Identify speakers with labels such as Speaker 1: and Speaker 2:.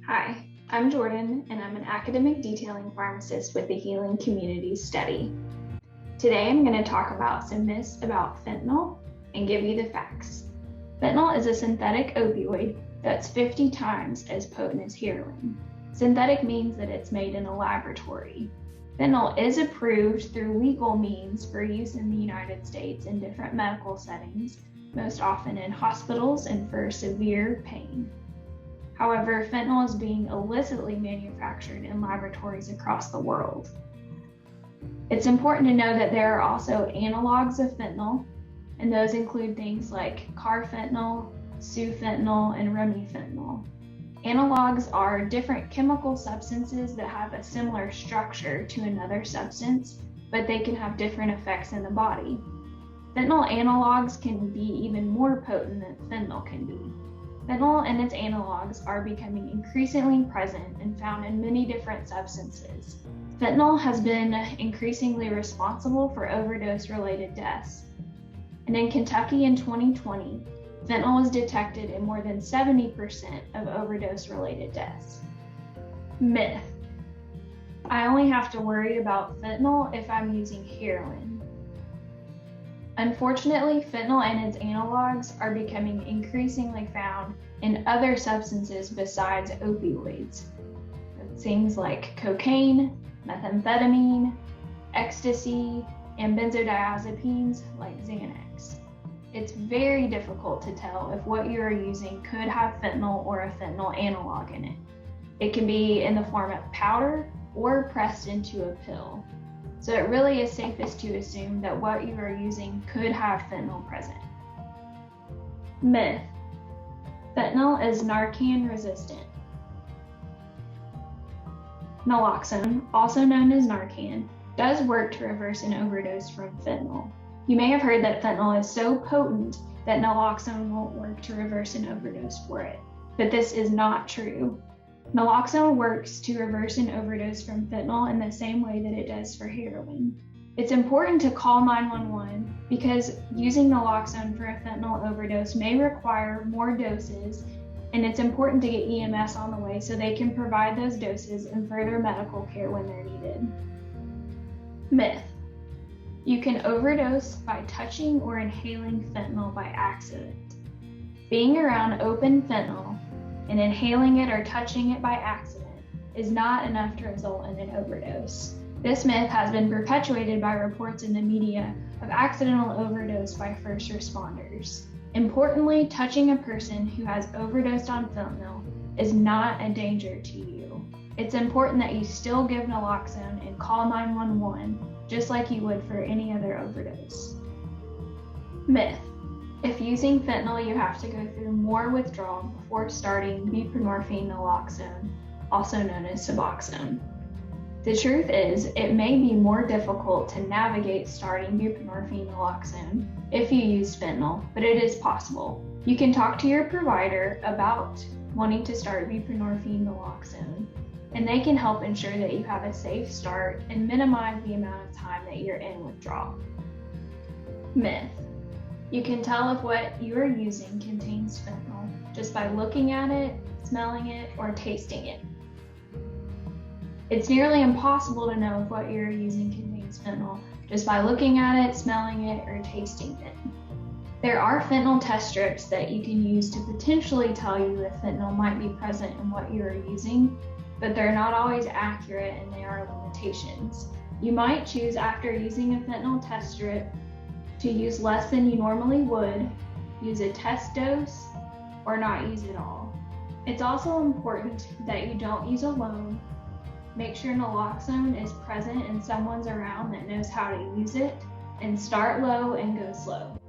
Speaker 1: Hi, I'm Jordan, and I'm an academic detailing pharmacist with the Healing Communities Study. Today, I'm going to talk about some myths about fentanyl and give you the facts. Fentanyl is a synthetic opioid that's 50 times as potent as heroin. Synthetic means that it's made in a laboratory. Fentanyl is approved through legal means for use in the United States in different medical settings, most often in hospitals and for severe pain. However, fentanyl is being illicitly manufactured in laboratories across the world. It's important to know that there are also analogs of fentanyl, and those include things like carfentanil, sufentanil, and remifentanil. Analogs are different chemical substances that have a similar structure to another substance, but they can have different effects in the body. Fentanyl analogs can be even more potent than fentanyl can be. Fentanyl and its analogs are becoming increasingly present and found in many different substances. Fentanyl has been increasingly responsible for overdose-related deaths. And in Kentucky in 2020, fentanyl was detected in more than 70% of overdose-related deaths. Myth: I only have to worry about fentanyl if I'm using heroin. Unfortunately, fentanyl and its analogs are becoming increasingly found in other substances besides opioids. Things like cocaine, methamphetamine, ecstasy, and benzodiazepines like Xanax. It's very difficult to tell if what you are using could have fentanyl or a fentanyl analog in it. It can be in the form of powder or pressed into a pill. So it really is safest to assume that what you are using could have fentanyl present. Myth: fentanyl is Narcan resistant. Naloxone, also known as Narcan, does work to reverse an overdose from fentanyl. You may have heard that fentanyl is so potent that naloxone won't work to reverse an overdose for it, but this is not true. Naloxone works to reverse an overdose from fentanyl in the same way that it does for heroin. It's important to call 911 because using naloxone for a fentanyl overdose may require more doses, and it's important to get EMS on the way so they can provide those doses and further medical care when they're needed. Myth: you can overdose by touching or inhaling fentanyl by accident. Being around open fentanyl and inhaling it or touching it by accident is not enough to result in an overdose. This myth has been perpetuated by reports in the media of accidental overdose by first responders. Importantly, touching a person who has overdosed on fentanyl is not a danger to you. It's important that you still give naloxone and call 911 just like you would for any other overdose. Myth: if using fentanyl, you have to go through more withdrawal before starting buprenorphine naloxone, also known as Suboxone. The truth is, it may be more difficult to navigate starting buprenorphine naloxone if you use fentanyl, but it is possible. You can talk to your provider about wanting to start buprenorphine naloxone, and they can help ensure that you have a safe start and minimize the amount of time that you're in withdrawal. Myth: you can tell if what you are using contains fentanyl just by looking at it, smelling it, or tasting it. It's nearly impossible to know if what you're using contains fentanyl just by looking at it, smelling it, or tasting it. There are fentanyl test strips that you can use to potentially tell you if fentanyl might be present in what you are using, but they're not always accurate and there are limitations. You might choose, after using a fentanyl test strip, to use less than you normally would, use a test dose, or not use it all. It's also important that you don't use alone. Make sure naloxone is present and someone's around that knows how to use it, and start low and go slow.